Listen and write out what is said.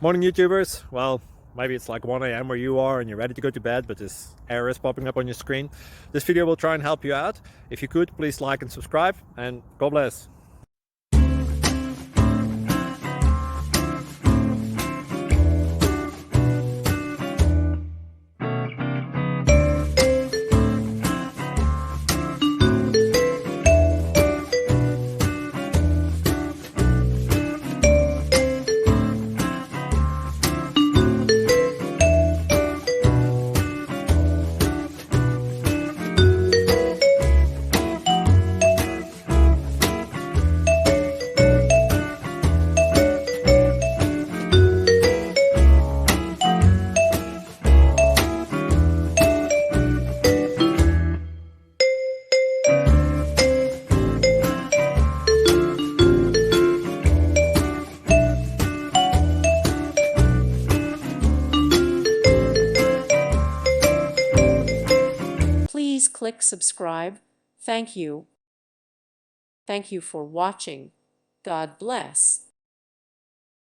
Morning YouTubers. Well, maybe it's like 1 a.m. where you are and you're ready to go to bed, but this error is popping up on your screen. This video will try and help you out. If you could, please like and subscribe, and God bless. Please click subscribe. Thank you. Thank you for watching. God bless.